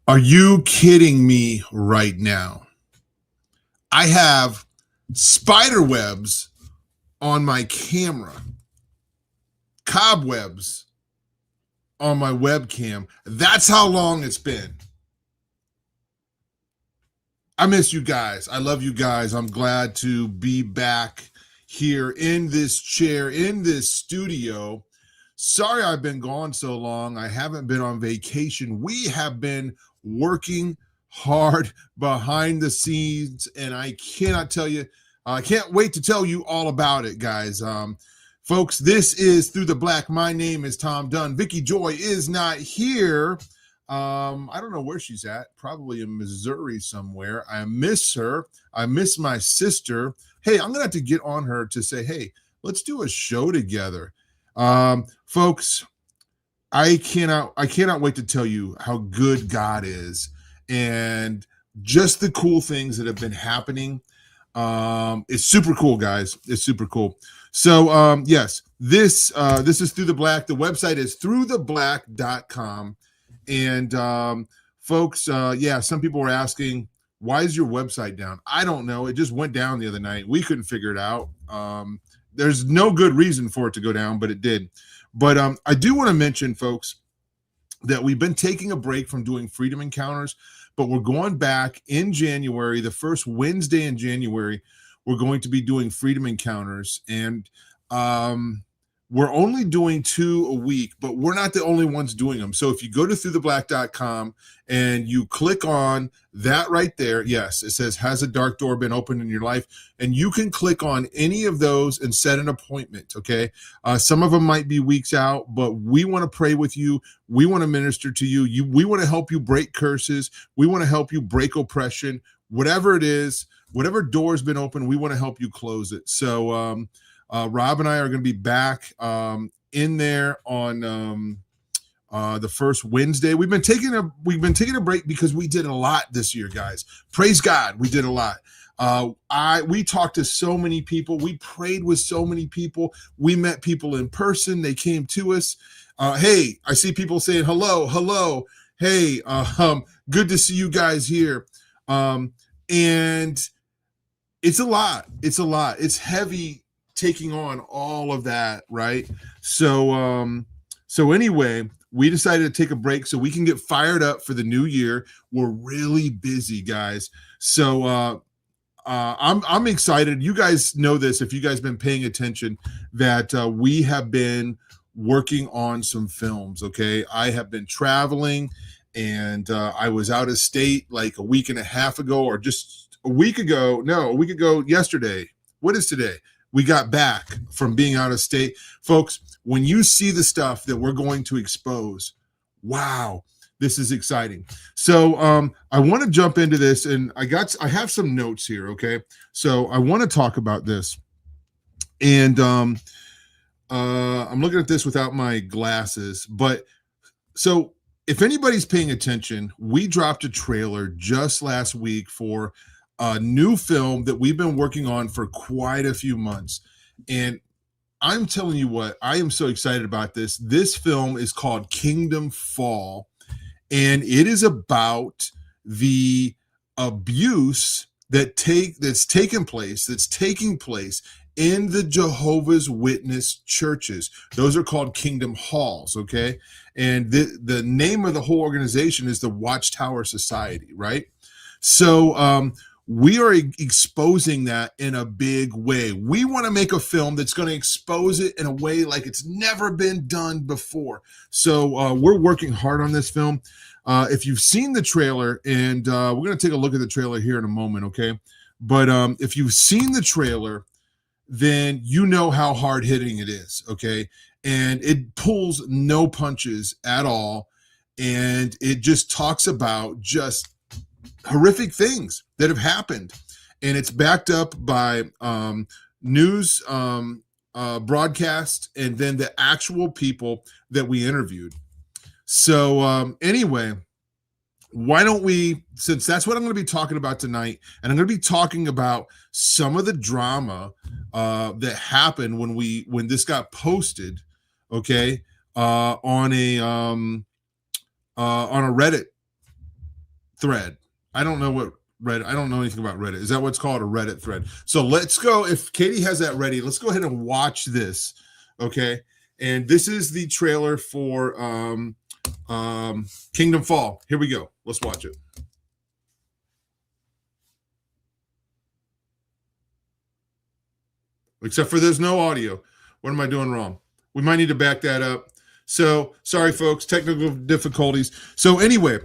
Are you kidding me right now? I have spider webs on my camera, cobwebs on my webcam. That's how long it's been. I miss you guys. I love you guys. I'm glad to be back here in this chair, in this studio. Sorry I've been gone so long. I haven't been on vacation. We have been working hard behind the scenes, and I cannot tell you, I can't wait to tell you all about it, guys. Folks, this is Through the Black. My name is Tom Dunn. Vicky Joy is not here. I don't know where she's at, probably in Missouri somewhere. I miss her. I miss my sister. Hey, I'm gonna have to get on her to say, hey, let's do a show together. Folks, I cannot wait to tell you how good God is and just the cool things that have been happening. It's super cool, guys. It's super cool. So, yes, this is Through the Black. The website is throughtheblack.com. And, folks, yeah, some people were asking, why is your website down? I don't know. It just went down the other night. We couldn't figure it out. There's no good reason for it to go down, but it did. But I do want to mention, folks, that we've been taking a break from doing Freedom Encounters, but we're going back in January, the first Wednesday in January, we're going to be doing Freedom Encounters. And we're only doing 2 a week, but we're not the only ones doing them. So if you go to throughtheblack.com and you click on that right there, yes, it says, has a dark door been opened in your life? And you can click on any of those and set an appointment, okay? Some of them might be weeks out, but we want to pray with you. We want to minister to you. We want to help you break curses. We want to help you break oppression. Whatever it is, whatever door's been open, we want to help you close it. So, Rob and I are going to be back in there on the first Wednesday. We've been taking a break because we did a lot this year, guys. Praise God, we did a lot. We talked to so many people. We prayed with so many people. We met people in person. They came to us. Hey, I see people saying hello. Hey, good to see you guys here. And it's a lot. It's heavy taking on all of that, right? So anyway, we decided to take a break so we can get fired up for the new year. We're really busy, guys. So I'm excited. You guys know this, if you guys been paying attention, that we have been working on some films. Okay, I have been traveling, and I was out of state like a week and a half ago, or just a week ago. No, a week ago yesterday. What is today? We got back from being out of state. Folks, when you see the stuff that we're going to expose, wow, this is exciting. So I want to jump into this, and I have some notes here, okay? So I want to talk about this. And I'm looking at this without my glasses, but so if anybody's paying attention, we dropped a trailer just last week for a new film that we've been working on for quite a few months. And I'm telling you what, I am so excited about this. This film is called Kingdom Fall, and it is about the abuse that's taking place in the Jehovah's Witness churches. Those are called Kingdom Halls, okay? And the name of the whole organization is the Watchtower Society, right? So we are exposing that in a big way. We want to make a film that's going to expose it in a way like it's never been done before. So we're working hard on this film. If you've seen the trailer, and we're going to take a look at the trailer here in a moment, okay? But if you've seen the trailer, then you know how hard-hitting it is, okay? And it pulls no punches at all, and it just talks about just horrific things that have happened, and it's backed up by news broadcast, and then the actual people that we interviewed. So anyway, why don't we, since that's what I'm going to be talking about tonight, and I'm going to be talking about some of the drama that happened when this got posted, okay, on a Reddit thread. I don't know what Reddit. I don't know anything about Reddit. Is that what's called, a Reddit thread? So let's go. If Katie has that ready, let's go ahead and watch this, okay? And this is the trailer for Kingdom Fall. Here we go. Let's watch it. Except for there's no audio. What am I doing wrong? We might need to back that up. So sorry, folks, technical difficulties. So anyway,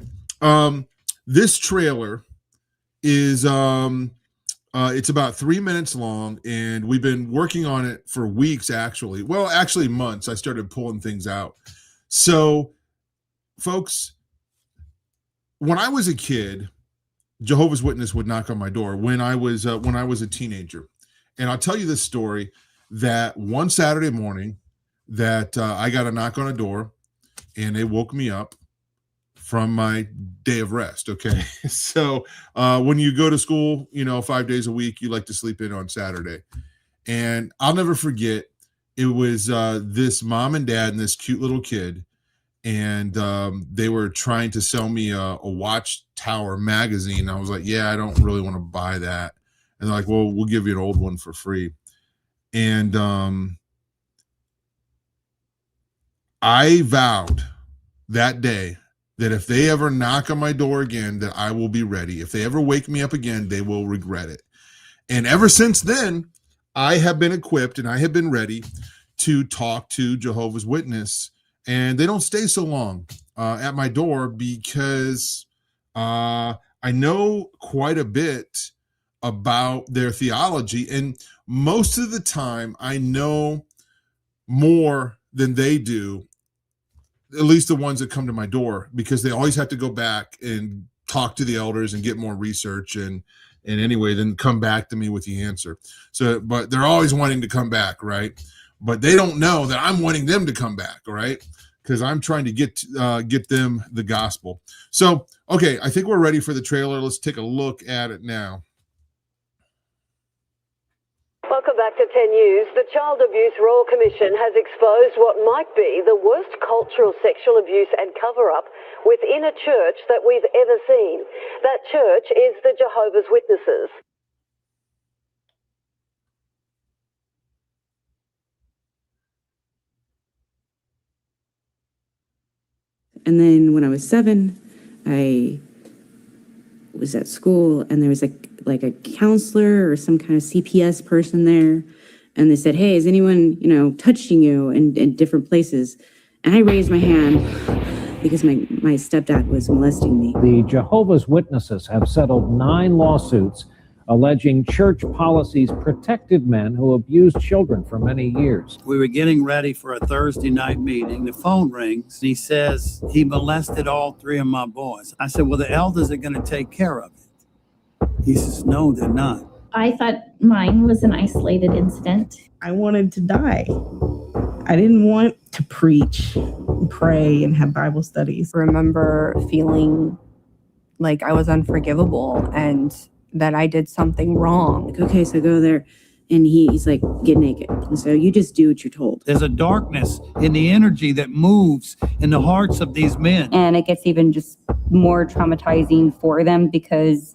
this trailer is it's about 3 minutes long, and we've been working on it for weeks, actually. Well, actually months. I started pulling things out. So folks, when I was a kid, Jehovah's Witness would knock on my door when I was a teenager. And I'll tell you this story, that one Saturday morning that I got a knock on a door, and they woke me up from my day of rest, okay? So when you go to school, 5 days a week, you like to sleep in on Saturday. And I'll never forget, it was this mom and dad and this cute little kid, and they were trying to sell me a Watchtower magazine. I was like, yeah, I don't really want to buy that. And they're like, well, we'll give you an old one for free. And I vowed that day that if they ever knock on my door again, that I will be ready. If they ever wake me up again, they will regret it. And ever since then, I have been equipped and I have been ready to talk to Jehovah's Witness. And they don't stay so long at my door, because I know quite a bit about their theology. And most of the time, I know more than they do, at least the ones that come to my door, because they always have to go back and talk to the elders and get more research and anyway, then come back to me with the answer. So, but they're always wanting to come back, right? But they don't know that I'm wanting them to come back, right? Because I'm trying to get them the gospel. So, okay, I think we're ready for the trailer. Let's take a look at it now. Welcome back to 10 News. The Child Abuse Royal Commission has exposed what might be the worst cultural sexual abuse and cover-up within a church that we've ever seen. That church is the Jehovah's Witnesses. And then when I was 7, I was at school, and there was like a counselor or some kind of CPS person there, and they said, hey, is anyone touching you in different places? And I raised my hand because my stepdad was molesting me. The Jehovah's Witnesses have settled 9 lawsuits alleging church policies protected men who abused children for many years. We were getting ready for a Thursday night meeting. The phone rings. He says he molested all 3 of my boys. I said, well, the elders are going to take care of it. He says, no, they're not. I thought mine was an isolated incident. I wanted to die. I didn't want to preach, and pray, and have Bible studies. I remember feeling like I was unforgivable and that I did something wrong. Okay, so I go there, and he's like, get naked. And so you just do what you're told. There's a darkness in the energy that moves in the hearts of these men. And it gets even just more traumatizing for them because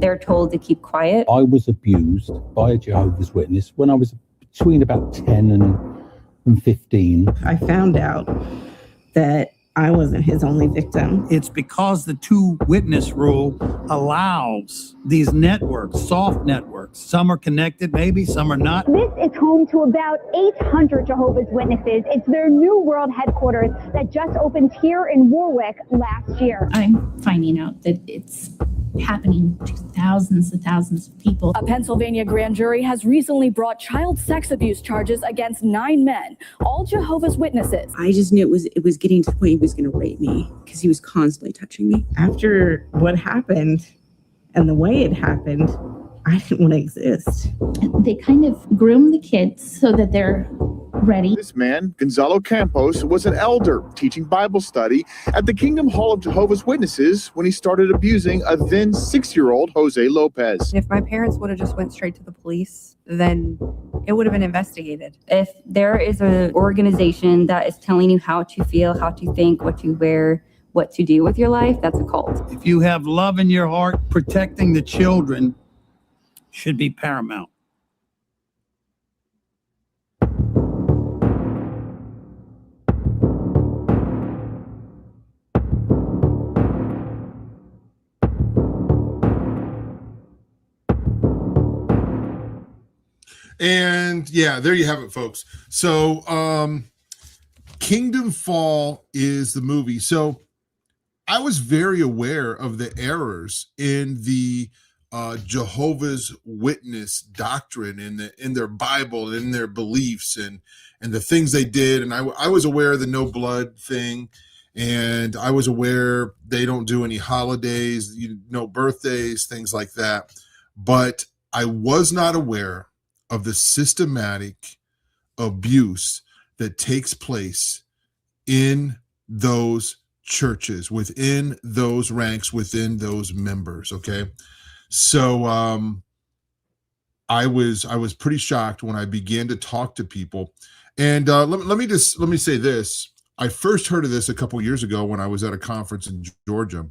they're told to keep quiet. I was abused by a Jehovah's Witness when I was between about 10 and 15. I found out that I wasn't his only victim. It's because the 2 witness rule allows these networks, soft networks. Some are connected, maybe, some are not. This is home to about 800 Jehovah's Witnesses. It's their new world headquarters that just opened here in Warwick last year. I'm finding out that it's happening to thousands and thousands of people. A Pennsylvania grand jury has recently brought child sex abuse charges against 9 men, all Jehovah's Witnesses. I just knew it was getting to the point he was going to rape me, because he was constantly touching me. After what happened and the way it happened, I didn't want to exist. They kind of groom the kids so that they're ready. This man, Gonzalo Campos, was an elder teaching Bible study at the Kingdom Hall of Jehovah's Witnesses when he started abusing a then 6-year-old Jose Lopez. If my parents would have just went straight to the police, then it would have been investigated. If there is an organization that is telling you how to feel, how to think, what to wear, what to do with your life, that's a cult. If you have love in your heart, protecting the children should be paramount. And yeah, there you have it, folks. So Kingdom Fall is the movie. So I was very aware of the errors in the Jehovah's Witness doctrine in their Bible, in their beliefs, and the things they did. And I was aware of the no blood thing, and I was aware they don't do any holidays, no birthdays, things like that. But I was not aware of the systematic abuse that takes place in those churches, within those ranks, within those members. Okay. So I was pretty shocked when I began to talk to people. And let me say this. I first heard of this a couple years ago when I was at a conference in Georgia,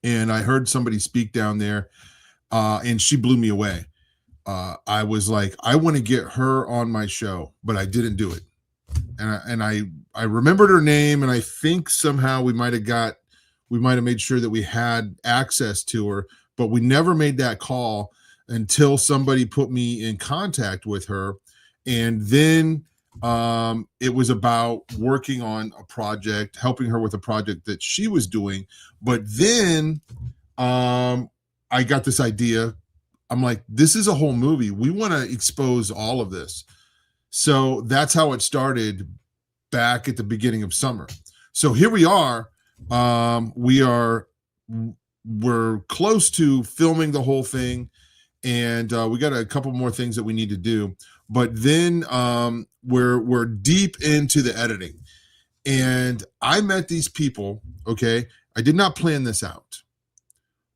and I heard somebody speak down there, and she blew me away. I was like, I want to get her on my show, but I didn't do it. And I remembered her name, and I think somehow we might have made sure that we had access to her, but we never made that call until somebody put me in contact with her. And then it was about working on a project, helping her with a project that she was doing. But then I got this idea. I'm like, this is a whole movie. We want to expose all of this. So that's how it started back at the beginning of summer. So here we are. We're close to filming the whole thing, and we got a couple more things that we need to do. But then we're deep into the editing, and I met these people. Okay, I did not plan this out,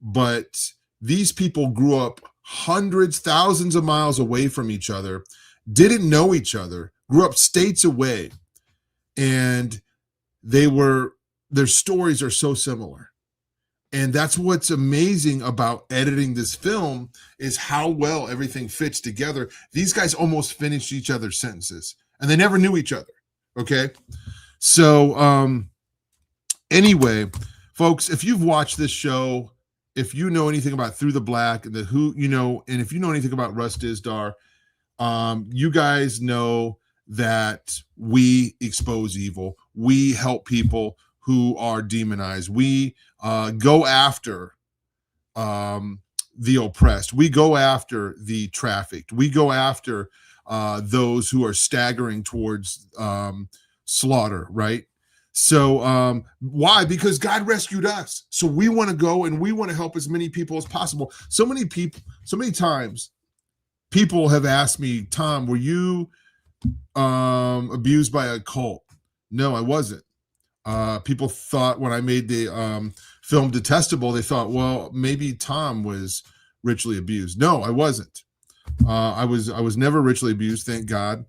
but these people grew up hundreds, thousands of miles away from each other, didn't know each other, grew up states away, and their stories are so similar. And that's what's amazing about editing this film, is how well everything fits together. These guys almost finished each other's sentences, and they never knew each other. Okay. So anyway, folks, if you've watched this show, if you know anything about Through the Black and and if you know anything about Russ Dizdar, you guys know that we expose evil. We help people who are demonized. We go after the oppressed. We go after the trafficked. We go after those who are staggering towards slaughter, right? So why? Because God rescued us. So we want to go and we want to help as many people as possible. So many times people have asked me, Tom, were you abused by a cult? No, I wasn't. People thought when I made the film Detestable, they thought, well, maybe Tom was ritually abused. No, I wasn't. I was never ritually abused, thank God.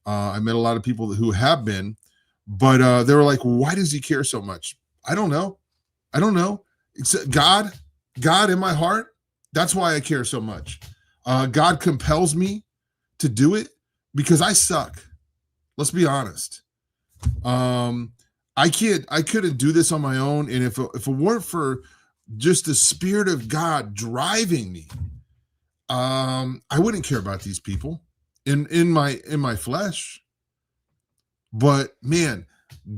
I met a lot of people who have been, but they were like, why does he care so much? I don't know. It's God in my heart. That's why I care so much. God compels me to do it because I suck. Let's be honest. I couldn't do this on my own. And if it weren't for just the Spirit of God driving me, I wouldn't care about these people in my flesh. But man,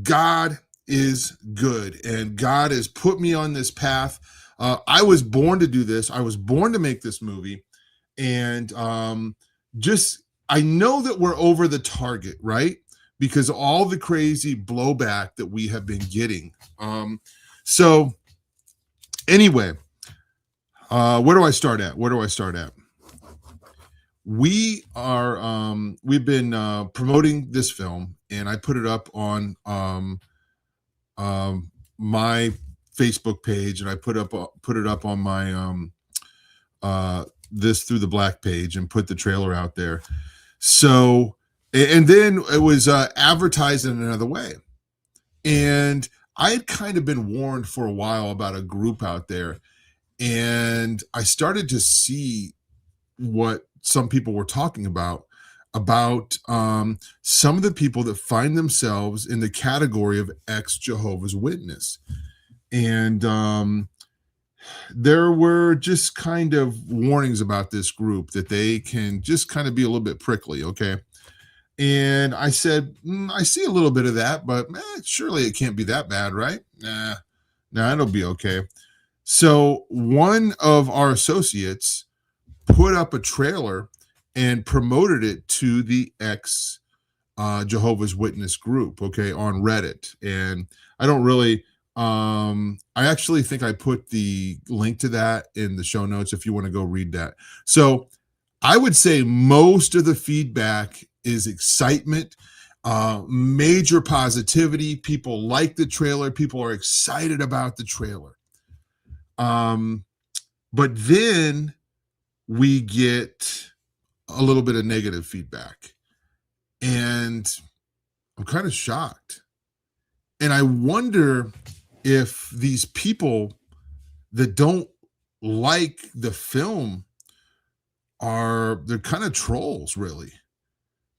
God is good, and God has put me on this path. I was born to do this. I was born to make this movie. And I know that we're over the target, right? Because all the crazy blowback that we have been getting. So anyway, where do I start at? we've been promoting this film, and I put it up on my Facebook page, and I put it up on my this Through the Black page, and put the trailer out there. So, and then it was advertised in another way. And I had kind of been warned for a while about a group out there, and I started to see what some people were talking about some of the people that find themselves in the category of ex-Jehovah's Witness. And there were just kind of warnings about this group that they can just kind of be a little bit prickly, okay? And I said, I see a little bit of that, but surely it can't be that bad, right? Nah, it'll be okay. So one of our associates put up a trailer and promoted it to the ex Jehovah's Witness group, okay, on Reddit. And I don't really, I actually think I put the link to that in the show notes if you want to go read that. So I would say most of the feedback is excitement, major positivity. People like the trailer. People are excited about the trailer. But then we get a little bit of negative feedback, and I'm kind of shocked. And I wonder if these people that don't like the film they're kind of trolls, really.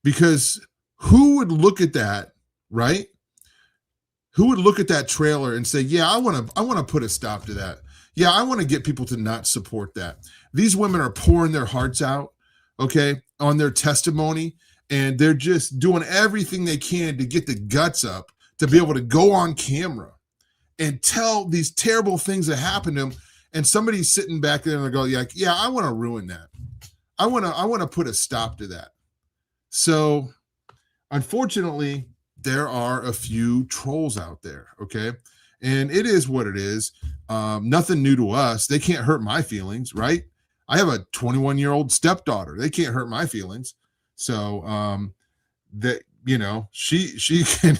Because who would look at that, right? Who would look at that trailer and say, yeah, I want to put a stop to that. Yeah, I want to get people to not support that. These women are pouring their hearts out, okay, on their testimony, and they're just doing everything they can to get the guts up to be able to go on camera and tell these terrible things that happen to them. And somebody's sitting back there and they go, yeah, I want to ruin that. I want to put a stop to that. So unfortunately, there are a few trolls out there, okay? And it is what it is. Nothing new to us. They can't hurt my feelings, right? I have a 21-year-old stepdaughter. They can't hurt my feelings. So that, you know, she can,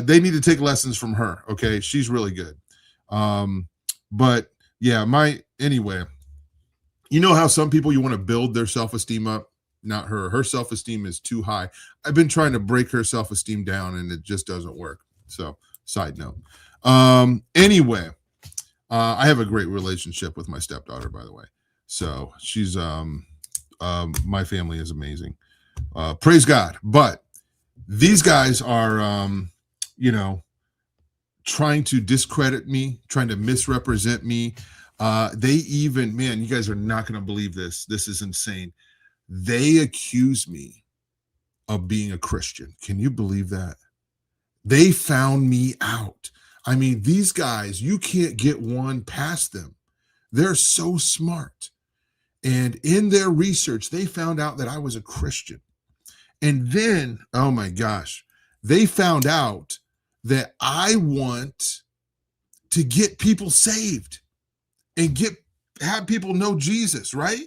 they need to take lessons from her, okay? She's really good. But yeah, anyway, you know how some people, you want to build their self-esteem up? Not her. Her self-esteem is too high. I've been trying to break her self-esteem down, and it just doesn't work. So, side note. Anyway, I have a great relationship with my stepdaughter, by the way. So she's my family is amazing. Praise God. But these guys are trying to discredit me, trying to misrepresent me. They even, man, you guys are not going to believe this. This is insane. They accuse me of being a Christian. Can you believe that? They found me out. I mean, these guys, you can't get one past them. They're so smart. And in their research, they found out that I was a Christian. And then, oh my gosh, they found out that I want to get people saved and have people know Jesus, right?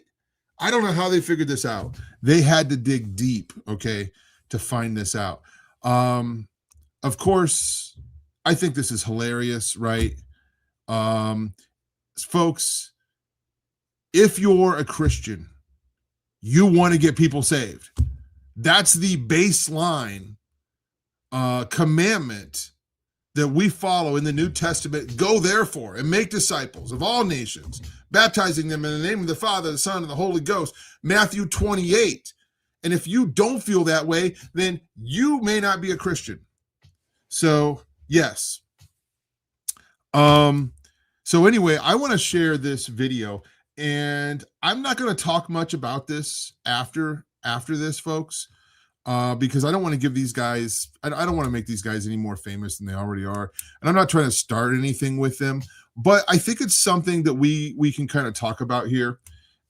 I don't know how they figured this out. They had to dig deep, okay, to find this out. Of course, I think this is hilarious, right? Folks, if you're a Christian, you want to get people saved. That's the baseline commandment that we follow in the New Testament. Go therefore and make disciples of all nations, baptizing them in the name of the Father, the Son, and the Holy Ghost. Matthew 28. And if you don't feel that way, then you may not be a Christian. So, yes. So anyway, I want to share this video, and I'm not going to talk much about this after this, folks. Because I don't want to give these guys, I don't want to make these guys any more famous than they already are. And I'm not trying to start anything with them, but I think it's something that we can kind of talk about here.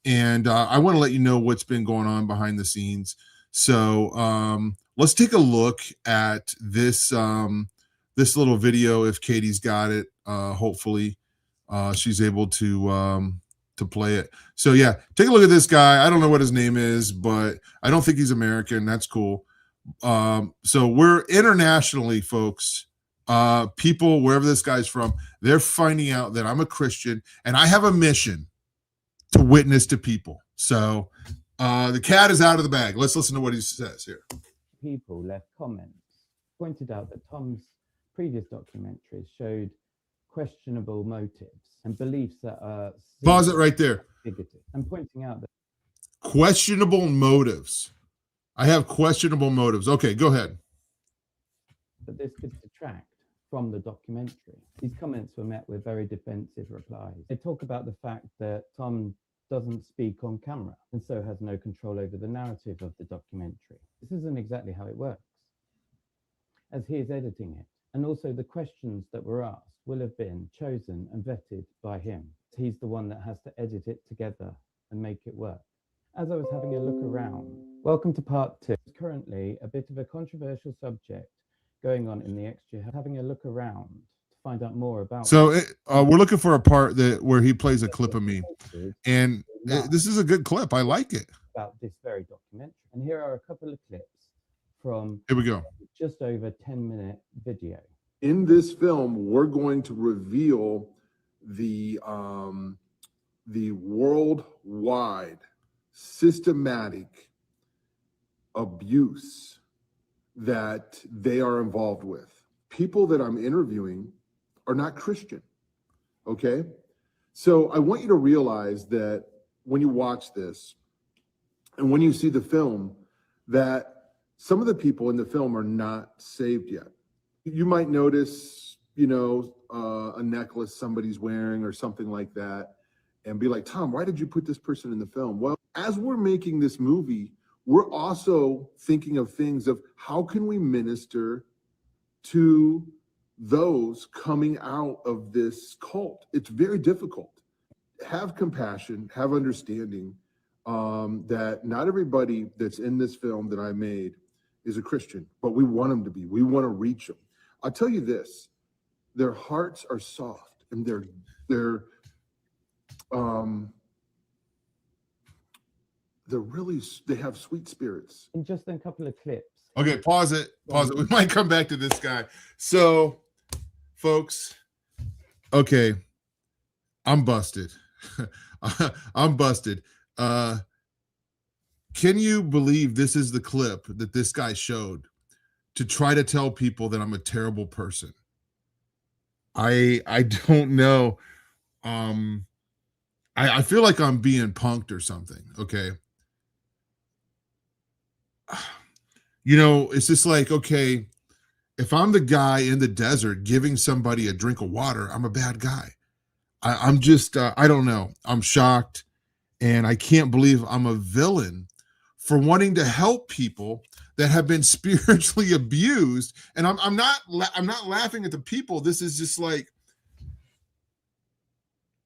And I want to let you know what's been going on behind the scenes. So let's take a look at this this little video. If Katie's got it, hopefully she's able to to play it. So yeah, take a look at this guy. I don't know what his name is, but I don't think he's American. That's cool. So we're internationally, folks. People wherever this guy's from, they're finding out that I'm a Christian and I have a mission to witness to people. So the cat is out of the bag. Let's listen to what he says here. People left comments, pointed out that Tom's previous documentaries showed questionable motives and beliefs that are pause it right there. Bigoted, and pointing out that questionable motives. I have questionable motives. Okay, go ahead. That this could detract from the documentary. These comments were met with very defensive replies. They talk about the fact that Tom doesn't speak on camera and so has no control over the narrative of the documentary. This isn't exactly how it works, as he is editing it. And also the questions that were asked will have been chosen and vetted by him. He's the one that has to edit it together and make it work. As I was having a look around, welcome to part 2. It's currently a bit of a controversial subject going on in the extra, having a look around to find out more about. So we're looking for a part where he plays a clip of me, and this is a good clip. I like it. About this very documentary, and here are a couple of clips from. Here we go. Just over 10-minute video. In this film, we're going to reveal the worldwide systematic abuse that they are involved with. People that I'm interviewing are not Christian, okay? So I want you to realize that when you watch this and when you see the film, that some of the people in the film are not saved yet. You might notice, a necklace somebody's wearing or something like that and be like, Tom, why did you put this person in the film? Well, as we're making this movie, we're also thinking of things of how can we minister to those coming out of this cult. It's very difficult. Have compassion, have understanding that not everybody that's in this film that I made is a Christian, but we want them to be. We want to reach them. I'll tell you this, their hearts are soft and they have sweet spirits. In just a couple of clips. Okay, pause it. We might come back to this guy. So, folks, okay, I'm busted. I'm busted. Can you believe this is the clip that this guy showed to try to tell people that I'm a terrible person? I don't know. I feel like I'm being punked or something, okay? It's just like, okay, if I'm the guy in the desert giving somebody a drink of water, I'm a bad guy. I'm just, I don't know. I'm shocked, and I can't believe I'm a villain for wanting to help people that have been spiritually abused. And I'm not laughing at the people. This is just like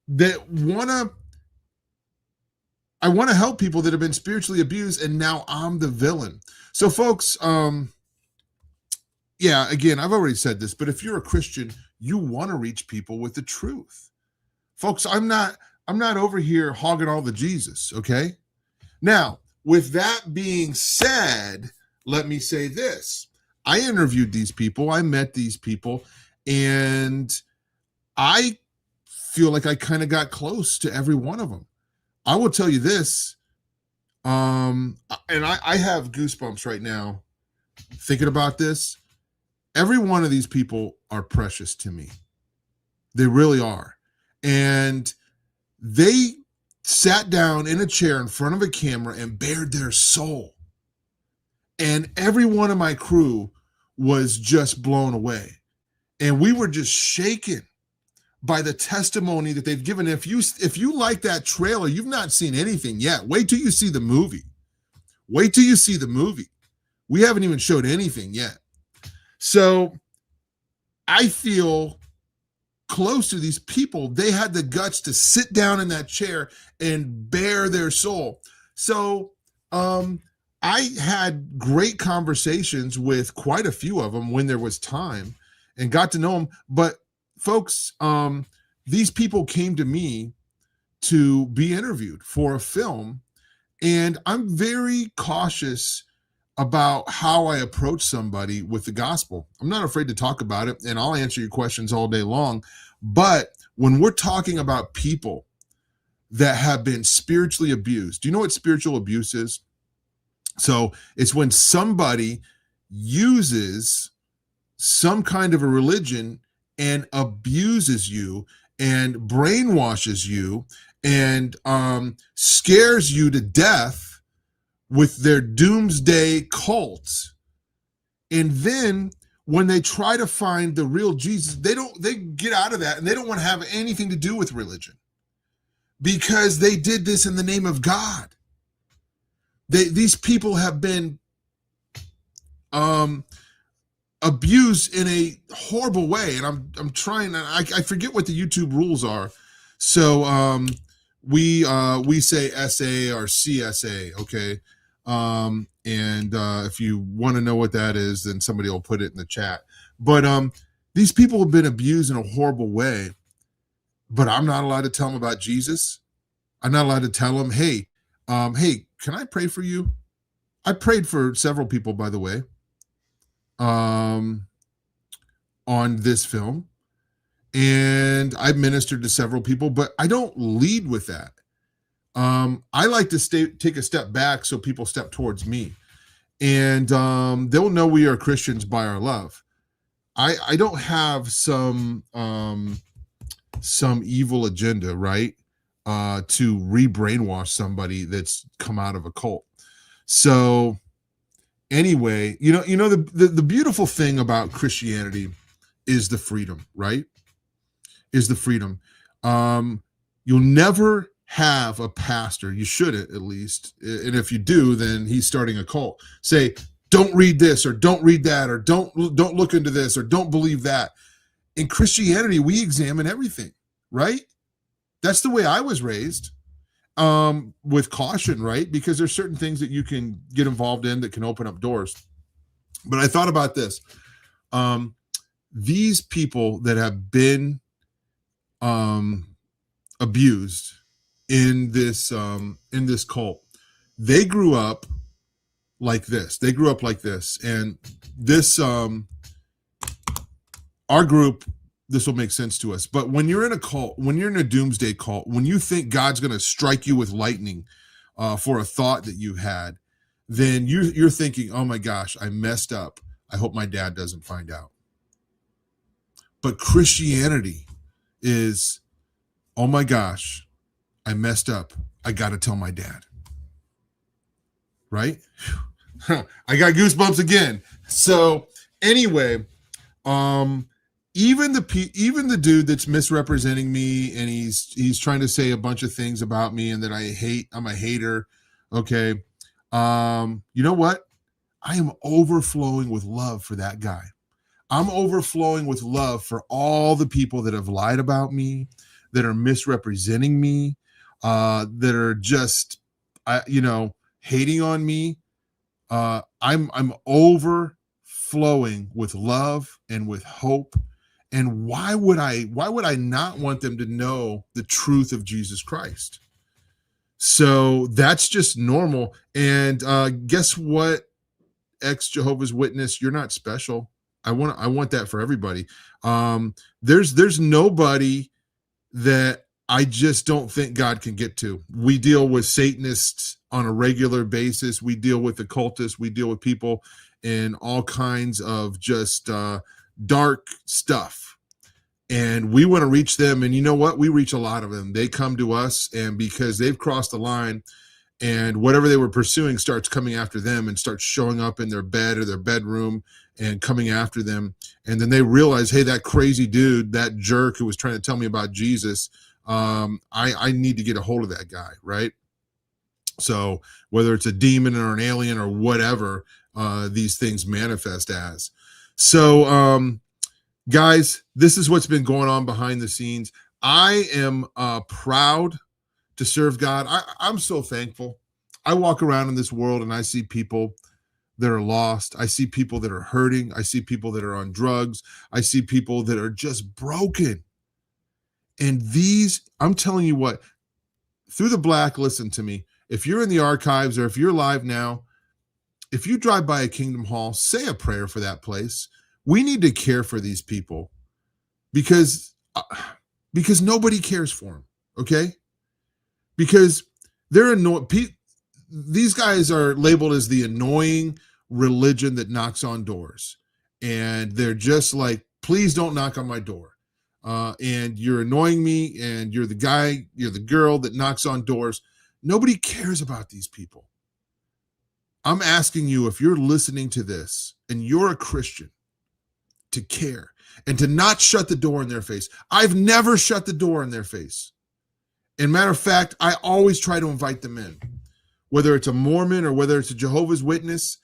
that I want to help people that have been spiritually abused, and now I'm the villain. So folks, yeah, again, I've already said this, but if you're a Christian, you want to reach people with the truth. Folks, I'm not over here hogging all the Jesus, okay? Now, with that being said, let me say this. I interviewed these people, I met these people, and I feel like I kind of got close to every one of them. I will tell you this, and I have goosebumps right now thinking about this. Every one of these people are precious to me. They really are. And they sat down in a chair in front of a camera and bared their soul. And every one of my crew was just blown away. And we were just shaken by the testimony that they've given. If you like that trailer, you've not seen anything yet. Wait till you see the movie. Wait till you see the movie. We haven't even showed anything yet. So I feel close to these people. They had the guts to sit down in that chair and bare their soul. So I had great conversations with quite a few of them when there was time and got to know them. But folks, these people came to me to be interviewed for a film, and I'm very cautious about how I approach somebody with the gospel. I'm not afraid to talk about it, and I'll answer your questions all day long. But when we're talking about people that have been spiritually abused, do you know what spiritual abuse is? So it's when somebody uses some kind of a religion and abuses you and brainwashes you and scares you to death with their doomsday cults. And then when they try to find the real Jesus, they get out of that, and they don't want to have anything to do with religion because they did this in the name of God. These people have been abused in a horrible way, and I'm trying. I forget what the YouTube rules are, so we say SA or CSA, okay. And if you want to know what that is, then somebody will put it in the chat. But these people have been abused in a horrible way, but I'm not allowed to tell them about Jesus. I'm not allowed to tell them, hey, can I pray for you? I prayed for several people, by the way, on this film, and I ministered to several people, but I don't lead with that. I like to take a step back so people step towards me, and they'll know we are Christians by our love. I don't have some evil agenda, right? To re-brainwash somebody that's come out of a cult. So anyway, the beautiful thing about Christianity is the freedom, right? Is the freedom. You'll never have a pastor, you shouldn't at least, and if you do, then he's starting a cult, say, don't read this or don't read that or don't look into this or don't believe that. In Christianity, we examine everything, right? That's the way I was raised, with caution, right? Because there's certain things that you can get involved in that can open up doors. But I thought about this. These people that have been abused in this cult, they grew up like this. And this our group, this will make sense to us. But when you're in a cult, when you're in a doomsday cult, when you think God's going to strike you with lightning for a thought that you had, then you're thinking, oh my gosh, I messed up. I hope my dad doesn't find out. But Christianity is, oh my gosh, I messed up. I got to tell my dad. Right? I got goosebumps again. So anyway, even the dude that's misrepresenting me and he's trying to say a bunch of things about me and that I'm a hater. Okay. You know what? I am overflowing with love for that guy. I'm overflowing with love for all the people that have lied about me, that are misrepresenting me, that are just, hating on me. I'm overflowing with love and with hope. And why would I not want them to know the truth of Jesus Christ? So that's just normal. And guess what, ex-Jehovah's Witness, you're not special. I want that for everybody. There's nobody that I just don't think God can get to. We deal with Satanists on a regular basis. We deal with occultists. We deal with people in all kinds of just dark stuff. And we want to reach them. And you know what? We reach a lot of them. They come to us, and because they've crossed the line, and whatever they were pursuing starts coming after them and starts showing up in their bed or their bedroom and coming after them. And then they realize, hey, that crazy dude, that jerk who was trying to tell me about Jesus, I need to get a hold of that guy, right? So whether it's a demon or an alien or whatever, these things manifest as. So, guys, this is what's been going on behind the scenes. I am proud to serve God. I'm so thankful. I walk around in this world and I see people that are lost. I see people that are hurting. I see people that are on drugs. I see people that are just broken. And I'm telling you what, through the black, listen to me. If you're in the archives or if you're live now, if you drive by a Kingdom Hall, say a prayer for that place. We need to care for these people because nobody cares for them, okay? Because they're annoying. These guys are labeled as the annoying religion that knocks on doors. And they're just like, please don't knock on my door. And you're annoying me, and you're the girl that knocks on doors. Nobody cares about these people. I'm asking you, if you're listening to this and you're a Christian, to care and to not shut the door in their face. I've never shut the door in their face. And matter of fact, I always try to invite them in, whether it's a Mormon or whether it's a Jehovah's Witness.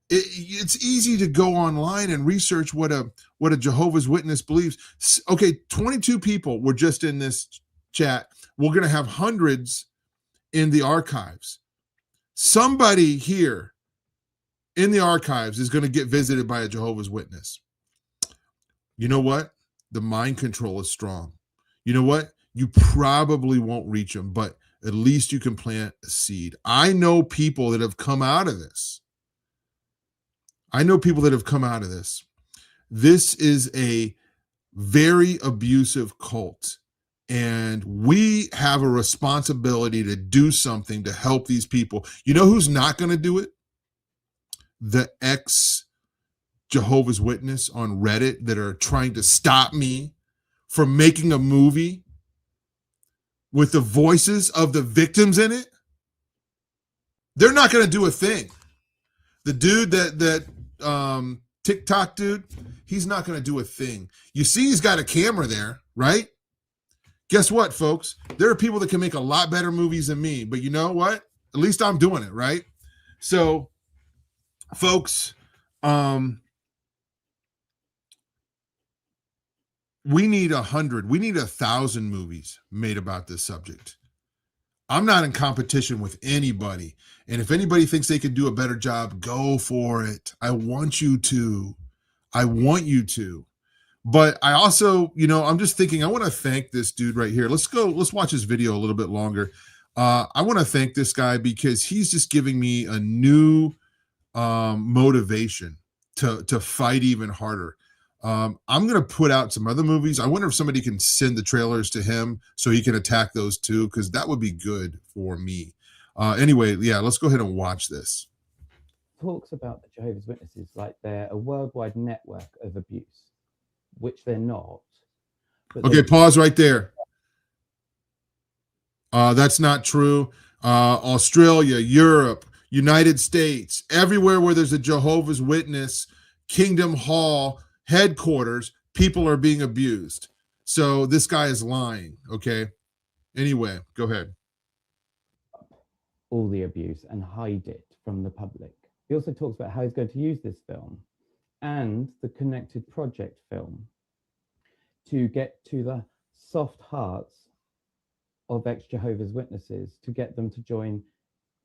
It's easy to go online and research what a Jehovah's Witness believes. Okay, 22 people were just in this chat. We're going to have hundreds in the archives. Somebody here in the archives is going to get visited by a Jehovah's Witness. You know what? The mind control is strong. You know what? You probably won't reach them, but at least you can plant a seed. I know people that have come out of this. This is a very abusive cult, and we have a responsibility to do something to help these people. You know who's not going to do it? The ex-Jehovah's Witness on Reddit that are trying to stop me from making a movie with the voices of the victims in it. They're not going to do a thing. The dude that TikTok dude, he's not going to do a thing. You see, he's got a camera there, right? Guess what, folks? There are people that can make a lot better movies than me, but you know what? At least I'm doing it, right? So, folks, we need 100, we need 1,000 movies made about this subject. I'm not in competition with anybody. And if anybody thinks they can do a better job, go for it. I want you to. But I also, I'm just thinking, I want to thank this dude right here. Let's watch his video a little bit longer. I want to thank this guy because he's just giving me a new motivation to fight even harder. I'm going to put out some other movies. I wonder if somebody can send the trailers to him so he can attack those too, because that would be good for me. Anyway, yeah, let's go ahead and watch this. Talks about the Jehovah's Witnesses like they're a worldwide network of abuse, which they're not. Okay, pause right there. That's not true. Australia, Europe, United States, everywhere where there's a Jehovah's Witness, Kingdom Hall, headquarters, people are being abused. So this guy is lying, okay? Anyway, go ahead. All the abuse and hide it from the public. He also talks about how he's going to use this film and the Connected Project film to get to the soft hearts of ex-Jehovah's Witnesses, to get them to join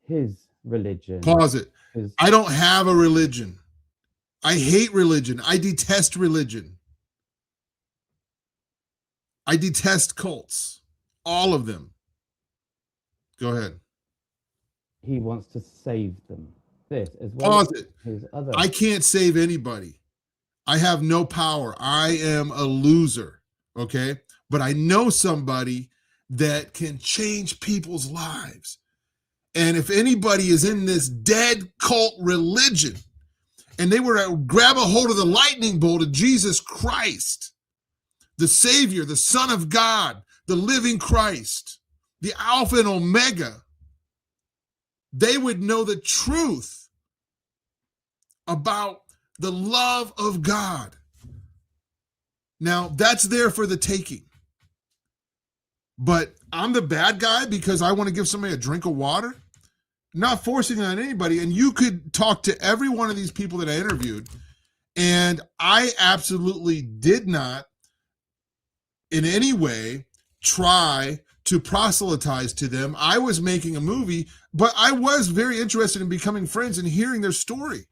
his religion. Pause it. I don't have a religion. I hate religion. I detest religion. I detest cults. All of them. Go ahead. He wants to save them. This as well. Pause it. I can't save anybody. I have no power. I am a loser. Okay? But I know somebody that can change people's lives. And if anybody is in this dead cult religion, and they were to grab a hold of the lightning bolt of Jesus Christ, the Savior, the Son of God, the living Christ, the Alpha and Omega, they would know the truth about the love of God. Now, that's there for the taking. But I'm the bad guy because I want to give somebody a drink of water? Not forcing it on anybody. And you could talk to every one of these people that I interviewed, and I absolutely did not in any way try to proselytize to them. I was making a movie, but I was very interested in becoming friends and hearing their story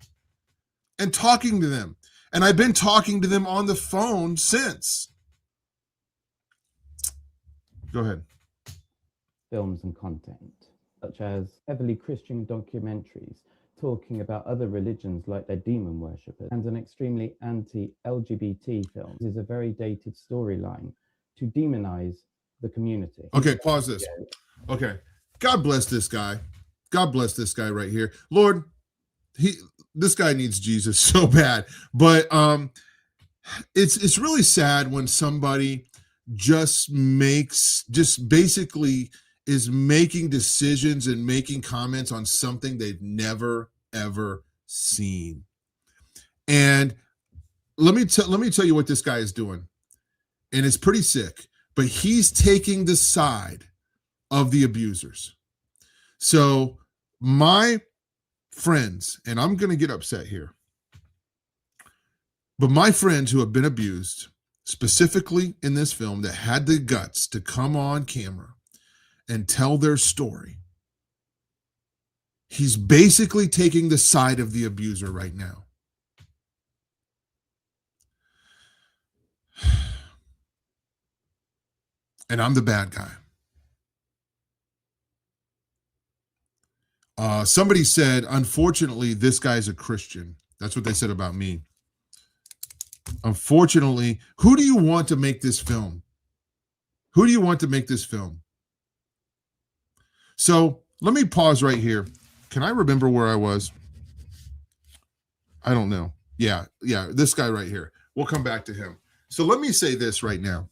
and talking to them. And I've been talking to them on the phone since. Go ahead. films and content, such as heavily Christian documentaries talking about other religions like their demon worshippers, and an extremely anti-LGBT film. This is a very dated storyline to demonize the community. Okay, pause this. Okay. God bless this guy. God bless this guy right here. Lord, this guy needs Jesus so bad. But it's really sad when somebody just basically is making decisions and making comments on something they've never ever seen. And let me tell you what this guy is doing. And it's pretty sick, but he's taking the side of the abusers. So my friends, and I'm going to get upset here, but my friends who have been abused, specifically in this film, that had the guts to come on camera and tell their story, he's basically taking the side of the abuser right now. And I'm the bad guy. Somebody said, unfortunately, this guy's a Christian. That's what they said about me. Unfortunately, who do you want to make this film? Who do you want to make this film? So let me pause right here. Can I remember where I was? I don't know. Yeah, this guy right here. We'll come back to him. So let me say this right now.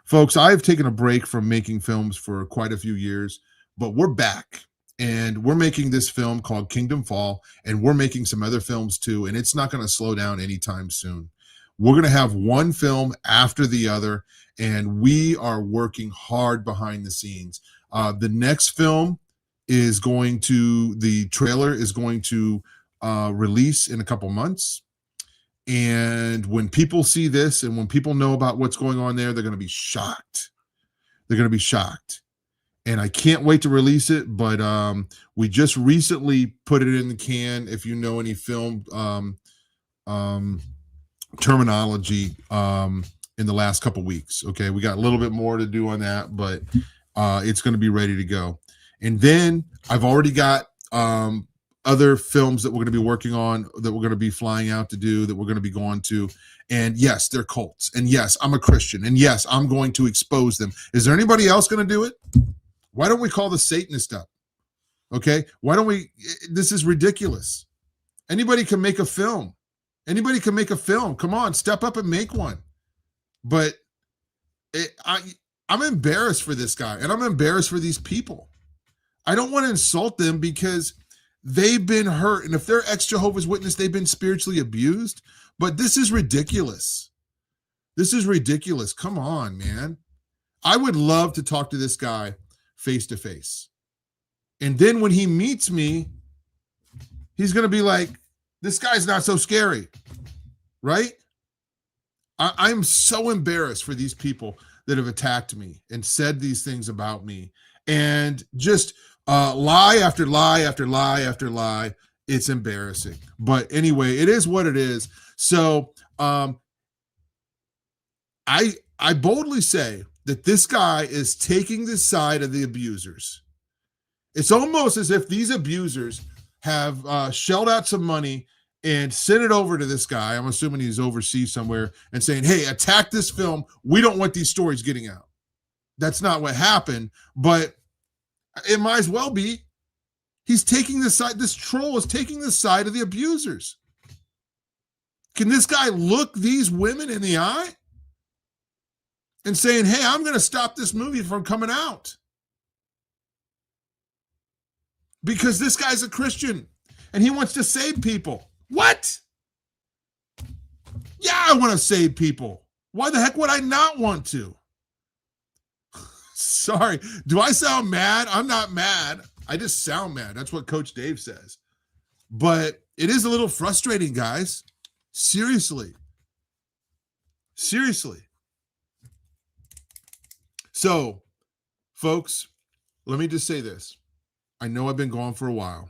Folks, I've taken a break from making films for quite a few years, but we're back. And we're making this film called Kingdom Fall, and we're making some other films too, and it's not going to slow down anytime soon. We're going to have one film after the other, and we are working hard behind the scenes. The next film is the trailer is going to release in a couple months. And when people see this and when people know about what's going on there, they're going to be shocked. They're going to be shocked. And I can't wait to release it, but we just recently put it in the can. If you know any film terminology in the last couple weeks, okay? We got a little bit more to do on that, but it's going to be ready to go. And then I've already got other films that we're going to be working on, that we're going to be flying out to do, that we're going to be going to. And yes, they're cults. And yes, I'm a Christian. And yes, I'm going to expose them. Is there anybody else going to do it? Why don't we call the Satanist up? Okay. Why don't we? This is ridiculous. Anybody can make a film. Anybody can make a film. Come on, step up and make one. But I'm embarrassed for this guy, and I'm embarrassed for these people. I don't want to insult them because they've been hurt. And if they're ex-Jehovah's Witness, they've been spiritually abused. But this is ridiculous. This is ridiculous. Come on, man. I would love to talk to this guy face to face. And then when he meets me, he's going to be like, this guy's not so scary, right? I'm so embarrassed for these people that have attacked me and said these things about me and just lie after lie after lie after lie. It's embarrassing. But anyway, it is what it is. So I boldly say that this guy is taking the side of the abusers. It's almost as if these abusers have shelled out some money and sent it over to this guy. I'm assuming he's overseas somewhere, and saying, hey, attack this film. We don't want these stories getting out. That's not what happened, but it might as well be. He's taking the side. This troll is taking the side of the abusers. Can this guy look these women in the eye and saying, hey, I'm going to stop this movie from coming out? Because this guy's a Christian and he wants to save people. What? Yeah, I want to save people. Why the heck would I not want to? Sorry. Do I sound mad? I'm not mad. I just sound mad. That's what Coach Dave says. But it is a little frustrating, guys. Seriously. Seriously. So, folks, let me just say this. I know I've been gone for a while,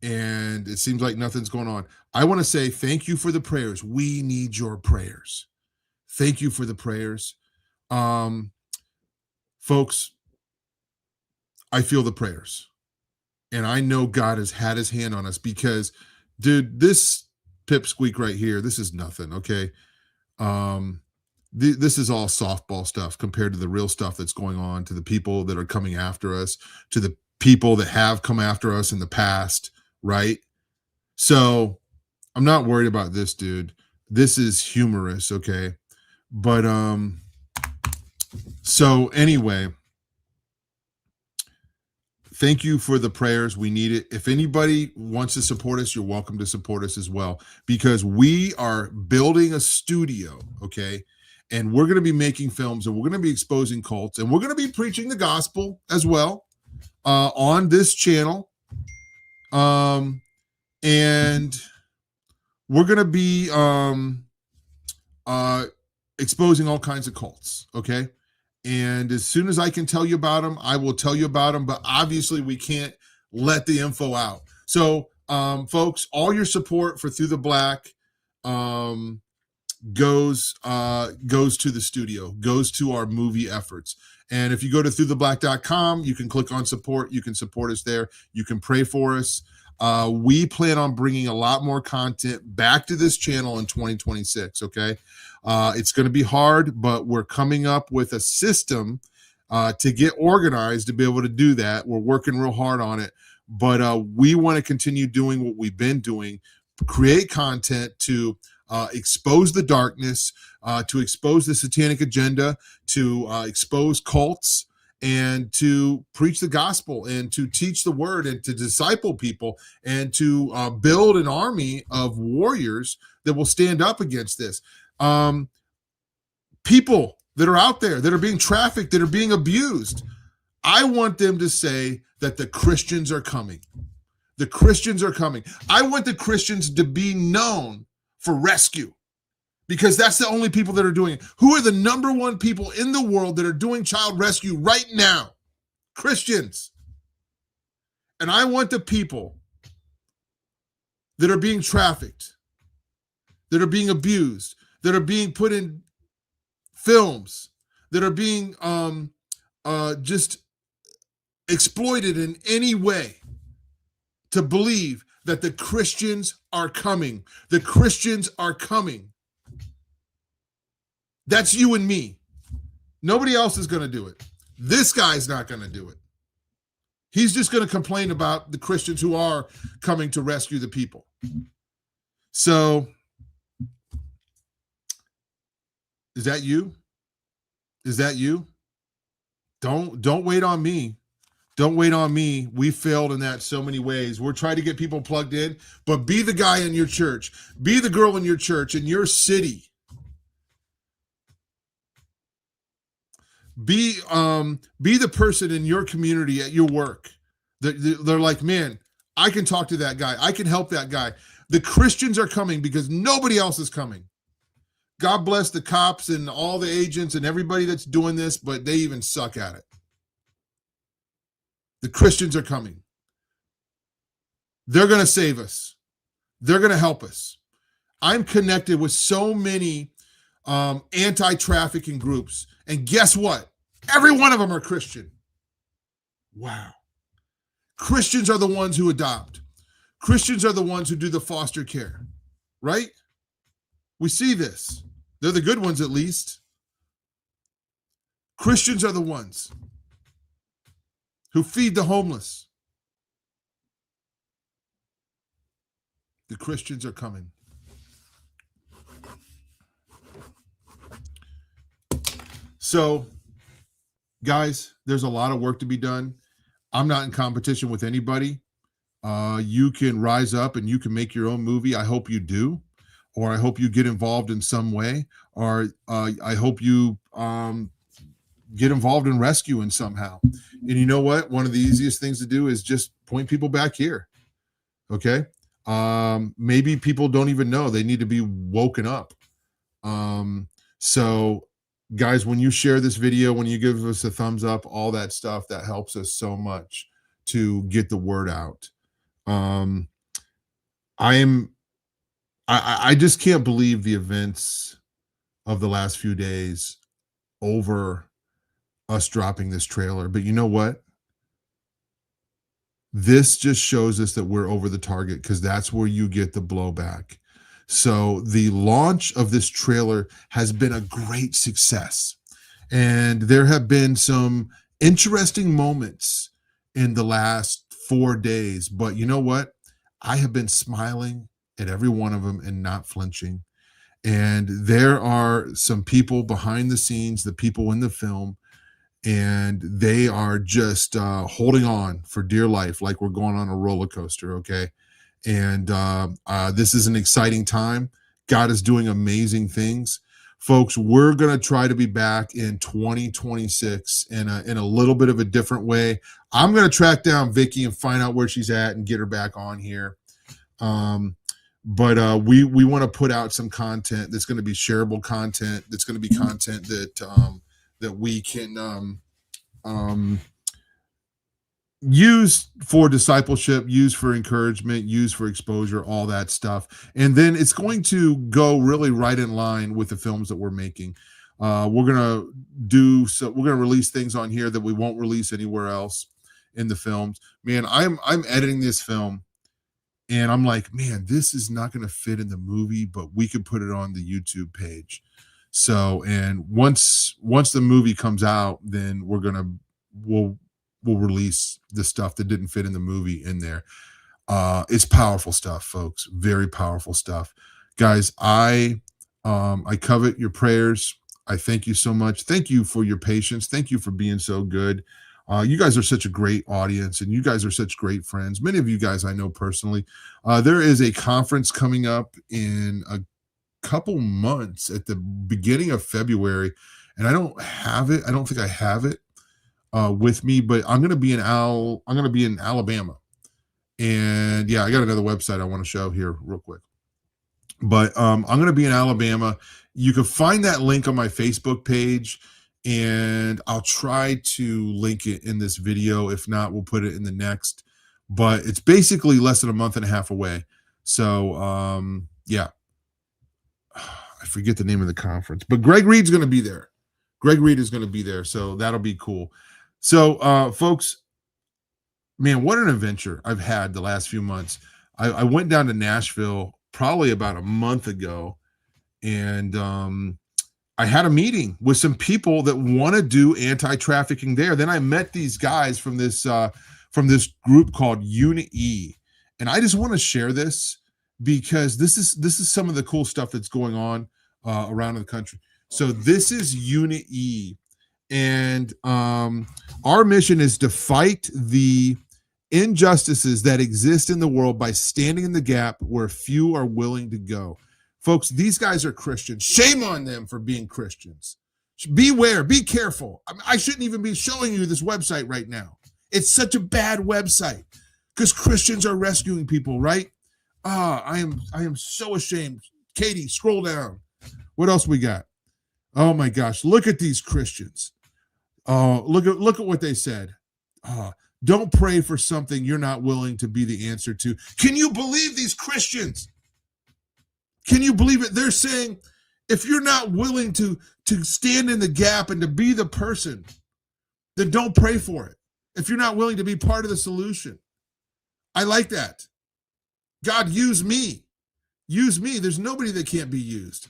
and it seems like nothing's going on. I want to say thank you for the prayers. We need your prayers. Thank you for the prayers. Folks, I feel the prayers. And I know God has had his hand on us because, dude, this pipsqueak right here, this is nothing, okay? This is all softball stuff compared to the real stuff that's going on, to the people that are coming after us, to the people that have come after us in the past, right? So I'm not worried about this, dude. This is humorous, okay? But so anyway, thank you for the prayers. We need it. If anybody wants to support us, you're welcome to support us as well, because we are building a studio, okay? And we're going to be making films, and we're going to be exposing cults, and we're going to be preaching the gospel as well on this channel. And we're going to be exposing all kinds of cults, okay? And as soon as I can tell you about them, I will tell you about them. But obviously, we can't let the info out. So, folks, all your support for Through the Black goes to the studio, goes to our movie efforts. And if you go to throughtheblack.com, you can click on support. You can support us there. You can pray for us. We plan on bringing a lot more content back to this channel in 2026, okay? It's going to be hard, but we're coming up with a system to get organized to be able to do that. We're working real hard on it, but we want to continue doing what we've been doing, create content to expose the darkness, to expose the satanic agenda, to expose cults, and to preach the gospel, and to teach the word, and to disciple people, and to build an army of warriors that will stand up against this. People that are out there that are being trafficked, that are being abused, I want them to say that the Christians are coming. The Christians are coming. I want the Christians to be known for rescue, because that's the only people that are doing it. Who are the number one people in the world that are doing child rescue right now? Christians. And I want the people that are being trafficked, that are being abused, that are being put in films, that are being just exploited in any way, to believe that the Christians are coming. The Christians are coming. That's you and me. Nobody else is going to do it. This guy's not going to do it. He's just going to complain about the Christians who are coming to rescue the people. So, is that you? Is that you? Don't wait on me. Don't wait on me. We failed in that so many ways. We're trying to get people plugged in, but be the guy in your church. Be the girl in your church, in your city. Be the person in your community, at your work. They're like, man, I can talk to that guy. I can help that guy. The Christians are coming because nobody else is coming. God bless the cops and all the agents and everybody that's doing this, but they even suck at it. The Christians are coming. They're going to save us. They're going to help us. I'm connected with so many anti-trafficking groups. And guess what? Every one of them are Christian. Wow. Christians are the ones who adopt. Christians are the ones who do the foster care, right? We see this. They're the good ones, at least. Christians are the ones who feed the homeless. The Christians are coming. So, guys, there's a lot of work to be done. I'm not in competition with anybody. You can rise up and you can make your own movie. I hope you do. Or I hope you get involved in some way. Or I hope you get involved in rescuing somehow. And you know what? One of the easiest things to do is just point people back here. Okay? Maybe people don't even know. They need to be woken up. So, guys, when you share this video, when you give us a thumbs up, all that stuff, that helps us so much to get the word out. I just can't believe the events of the last few days over us dropping this trailer. But you know what? This just shows us that we're over the target, because that's where you get the blowback. So the launch of this trailer has been a great success. And there have been some interesting moments in the last 4 days. But you know what? I have been smiling at every one of them and not flinching. And there are some people behind the scenes, the people in the film, and they are just holding on for dear life, like we're going on a roller coaster, okay? And this is an exciting time. God is doing amazing things. Folks, we're going to try to be back in 2026 in a little bit of a different way. I'm going to track down Vicky and find out where she's at and get her back on here. But we want to put out some content that's going to be shareable content. That's going to be content that we can use for discipleship, use for encouragement, use for exposure, all that stuff. And then it's going to go really right in line with the films that we're making. We're going to release things on here that we won't release anywhere else in the films. Man, I'm editing this film and I'm like, man, this is not going to fit in the movie, but we could put it on the YouTube page. So, and once the movie comes out, then we'll release the stuff that didn't fit in the movie in there. It's powerful stuff, folks. Very powerful stuff. Guys, I covet your prayers. I thank you so much. Thank you for your patience. Thank you for being so good. You guys are such a great audience, and you guys are such great friends. Many of you guys I know personally. There is a conference coming up in a couple months at the beginning of February, and I don't have it. I don't think I have it with me, but I'm going to be in Alabama. And yeah, I got another website I want to show here real quick. But I'm going to be in Alabama. You can find that link on my Facebook page, and I'll try to link it in this video. If not, we'll put it in the next. But it's basically less than a month and a half away. So yeah, I forget the name of the conference, but Greg Reed's going to be there. Greg Reed is going to be there, so that'll be cool. So folks, man, what an adventure I've had the last few months. I went down to Nashville probably about a month ago, and I had a meeting with some people that want to do anti-trafficking there. Then I met these guys from this group called Uni-E, and I just want to share this because this is some of the cool stuff that's going on around the country. So this is Uni-E, and our mission is to fight the injustices that exist in the world by standing in the gap where few are willing to go. Folks, these guys are Christians. Shame on them for being Christians. Beware, be careful. I shouldn't even be showing you this website right now. It's such a bad website because Christians are rescuing people, right? I am so ashamed. Katie, scroll down. What else we got? Oh my gosh, look at these Christians. Look at what they said. Don't pray for something you're not willing to be the answer to. Can you believe these Christians? Can you believe it? They're saying, if you're not willing to stand in the gap and to be the person, then don't pray for it. If you're not willing to be part of the solution. I like that. God, use me. Use me. There's nobody that can't be used.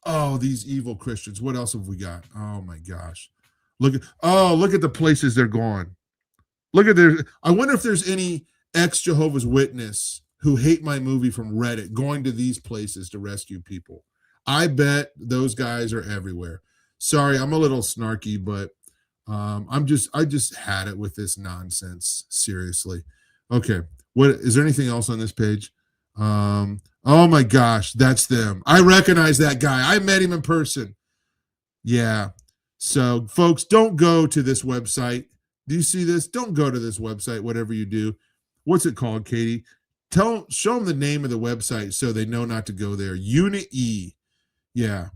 Oh, these evil Christians. What else have we got? Oh my gosh. Look at the places they're going. I wonder if there's any ex-Jehovah's Witness who hate my movie from Reddit going to these places to rescue people. I bet those guys are everywhere. Sorry, I'm a little snarky, but I just had it with this nonsense. Seriously. Okay. What is there anything else on this page? Oh my gosh, that's them. I recognize that guy. I met him in person. Yeah. So folks, don't go to this website. Do you see this? Don't go to this website, whatever you do. What's it called, Katie? Show them the name of the website so they know not to go there. Uni-E. Yeah.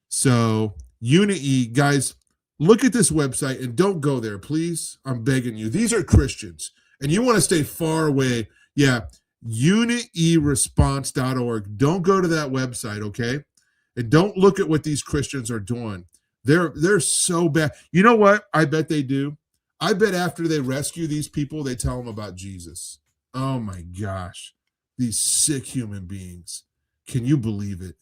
So Uni-E, guys, look at this website and don't go there, please. I'm begging you. These are Christians and you want to stay far away. Yeah. UniEresponse.org. Don't go to that website, okay? And don't look at what these Christians are doing. They're so bad. You know what? I bet they do. I bet after they rescue these people, they tell them about Jesus. Oh my gosh. These sick human beings. Can you believe it?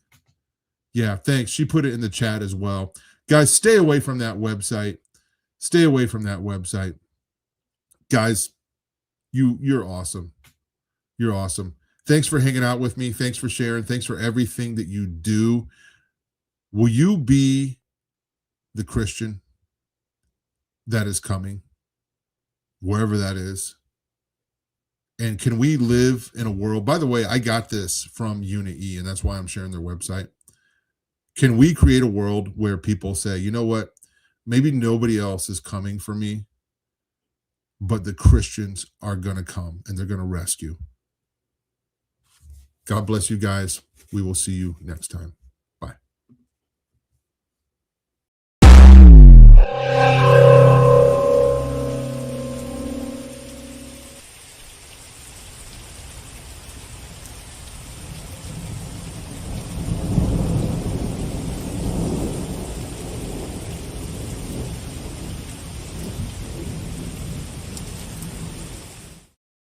Yeah, thanks. She put it in the chat as well. Guys, stay away from that website. Stay away from that website. Guys, you're awesome. You're awesome. Thanks for hanging out with me. Thanks for sharing. Thanks for everything that you do. Will you be the Christian that is coming, wherever that is? And can we live in a world? By the way, I got this from Uni, and that's why I'm sharing their website. Can we create a world where people say, you know what? Maybe nobody else is coming for me, but the Christians are going to come and they're going to rescue. God bless you guys. We will see you next time.